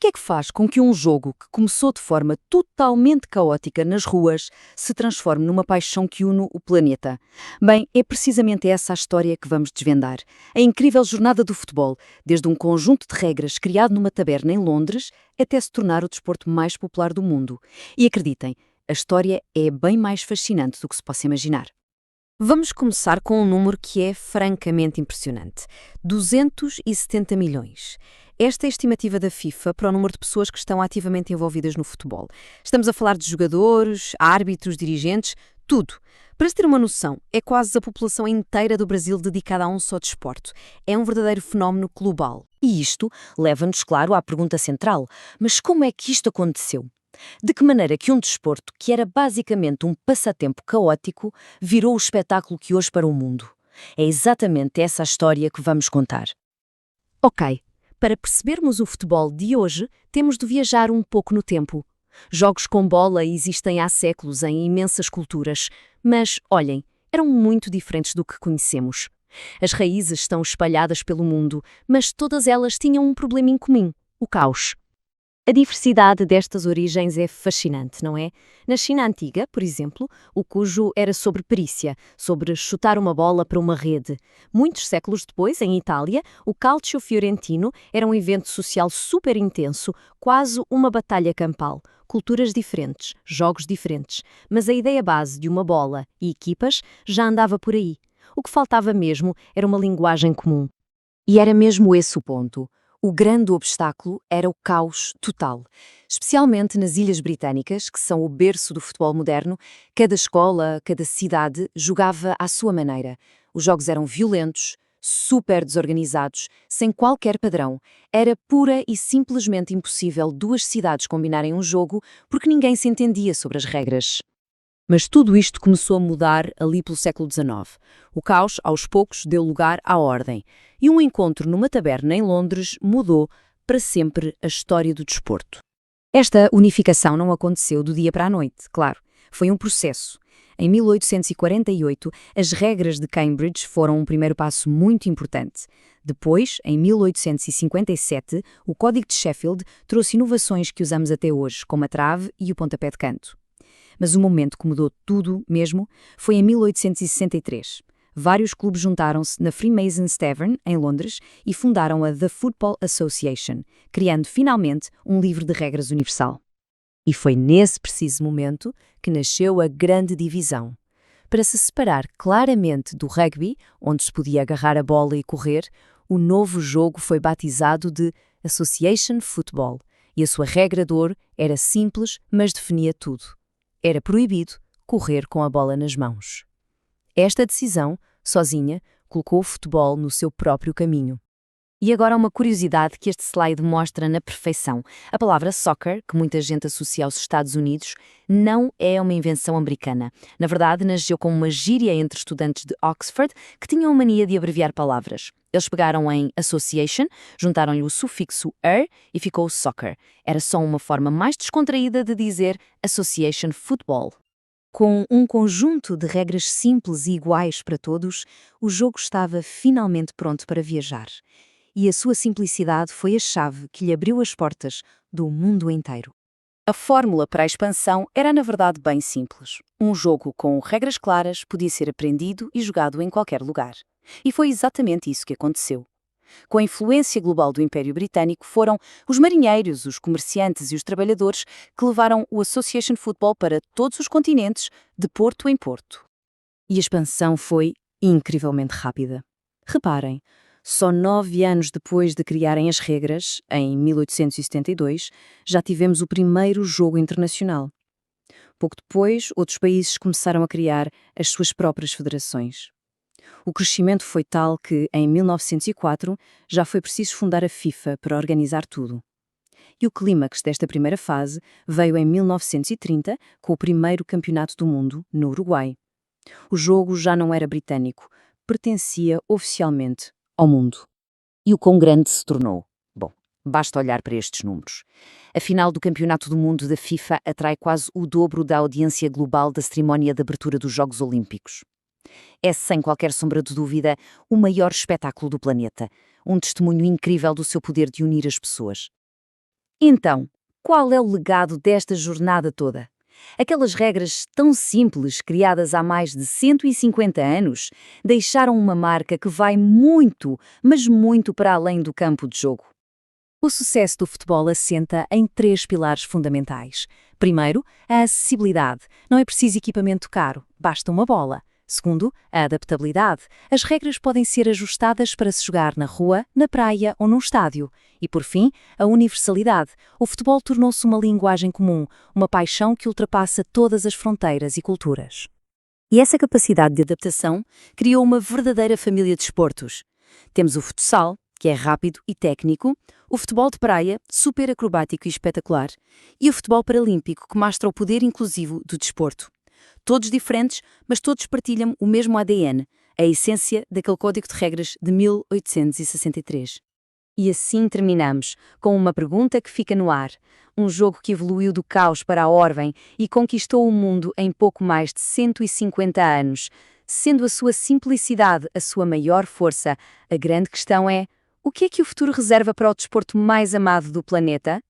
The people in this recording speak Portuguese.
que é que faz com que um jogo que começou de forma totalmente caótica nas ruas se transforme numa paixão que une o planeta? Bem, é precisamente essa a história que vamos desvendar. A incrível jornada do futebol, desde um conjunto de regras criado numa taberna em Londres até se tornar o desporto mais popular do mundo. E acreditem, a história é bem mais fascinante do que se possa imaginar. Vamos começar com um número que é francamente impressionante: 270 milhões. Esta é a estimativa da FIFA para o número de pessoas que estão ativamente envolvidas no futebol. Estamos a falar de jogadores, árbitros, dirigentes, tudo. Para se ter uma noção, é quase a população inteira do Brasil dedicada a um só desporto. É um verdadeiro fenómeno global. E isto leva-nos, claro, à pergunta central: mas como é que isto aconteceu? De que maneira que um desporto, que era basicamente um passatempo caótico, virou o espetáculo que hoje para o mundo? É exatamente essa a história que vamos contar. Ok, para percebermos o futebol de hoje, temos de viajar um pouco no tempo. Jogos com bola existem há séculos em imensas culturas, mas, olhem, eram muito diferentes do que conhecemos. As raízes estão espalhadas pelo mundo, mas todas elas tinham um problema em comum: o caos. A diversidade destas origens é fascinante, não é? Na China Antiga, por exemplo, o cujo era sobre perícia, sobre chutar uma bola para uma rede. Muitos séculos depois, em Itália, o Calcio Fiorentino era um evento social super intenso, quase uma batalha campal. Culturas diferentes, jogos diferentes, mas a ideia base de uma bola e equipas já andava por aí. O que faltava mesmo era uma linguagem comum. E era mesmo esse o ponto. O grande obstáculo era o caos total. Especialmente nas Ilhas Britânicas, que são o berço do futebol moderno, cada escola, cada cidade jogava à sua maneira. Os jogos eram violentos, super desorganizados, sem qualquer padrão. Era pura e simplesmente impossível duas cidades combinarem um jogo porque ninguém se entendia sobre as regras. Mas tudo isto começou a mudar ali pelo século XIX. O caos, aos poucos, deu lugar à ordem. E um encontro numa taberna em Londres mudou para sempre a história do desporto. Esta unificação não aconteceu do dia para a noite, claro. Foi um processo. Em 1848, as regras de Cambridge foram um primeiro passo muito importante. Depois, em 1857, o Código de Sheffield trouxe inovações que usamos até hoje, como a trave e o pontapé de canto. Mas o momento que mudou tudo mesmo foi em 1863. Vários clubes juntaram-se na Freemasons Tavern, em Londres, e fundaram a The Football Association, criando finalmente um livro de regras universal. E foi nesse preciso momento que nasceu a Grande Divisão. Para se separar claramente do rugby, onde se podia agarrar a bola e correr, o novo jogo foi batizado de Association Football, e a sua regra de ouro era simples, mas definia tudo. Era proibido correr com a bola nas mãos. Esta decisão, sozinha, colocou o futebol no seu próprio caminho. E agora uma curiosidade que este slide mostra na perfeição. A palavra soccer, que muita gente associa aos Estados Unidos, não é uma invenção americana. Na verdade, nasceu como uma gíria entre estudantes de Oxford que tinham a mania de abreviar palavras. Eles pegaram em association, juntaram-lhe o sufixo "er" e ficou soccer. Era só uma forma mais descontraída de dizer association football. Com um conjunto de regras simples e iguais para todos, o jogo estava finalmente pronto para viajar. E a sua simplicidade foi a chave que lhe abriu as portas do mundo inteiro. A fórmula para a expansão era, na verdade, bem simples. Um jogo com regras claras podia ser aprendido e jogado em qualquer lugar. E foi exatamente isso que aconteceu. Com a influência global do Império Britânico, foram os marinheiros, os comerciantes e os trabalhadores que levaram o Association Football para todos os continentes, de porto em porto. E a expansão foi incrivelmente rápida. Reparem, só 9 anos depois de criarem as regras, em 1872, já tivemos o primeiro jogo internacional. Pouco depois, outros países começaram a criar as suas próprias federações. O crescimento foi tal que, em 1904, já foi preciso fundar a FIFA para organizar tudo. E o clímax desta primeira fase veio em 1930, com o primeiro campeonato do mundo, no Uruguai. O jogo já não era britânico, pertencia oficialmente ao mundo. E o quão grande se tornou? Bom, basta olhar para estes números. A final do Campeonato do Mundo da FIFA atrai quase o dobro da audiência global da cerimónia de abertura dos Jogos Olímpicos. É, sem qualquer sombra de dúvida, o maior espetáculo do planeta, um testemunho incrível do seu poder de unir as pessoas. Então, qual é o legado desta jornada toda? Aquelas regras tão simples, criadas há mais de 150 anos, deixaram uma marca que vai muito, mas muito para além do campo de jogo. O sucesso do futebol assenta em 3 pilares fundamentais. Primeiro, a acessibilidade. Não é preciso equipamento caro, basta uma bola. Segundo, a adaptabilidade. As regras podem ser ajustadas para se jogar na rua, na praia ou num estádio. E, por fim, a universalidade. O futebol tornou-se uma linguagem comum, uma paixão que ultrapassa todas as fronteiras e culturas. E essa capacidade de adaptação criou uma verdadeira família de esportos. Temos o futsal, que é rápido e técnico, o futebol de praia, super acrobático e espetacular, e o futebol paralímpico, que mostra o poder inclusivo do desporto. Todos diferentes, mas todos partilham o mesmo ADN, a essência daquele código de regras de 1863. E assim terminamos, com uma pergunta que fica no ar. Um jogo que evoluiu do caos para a ordem e conquistou o mundo em pouco mais de 150 anos. Sendo a sua simplicidade a sua maior força, a grande questão é: o que o futuro reserva para o desporto mais amado do planeta?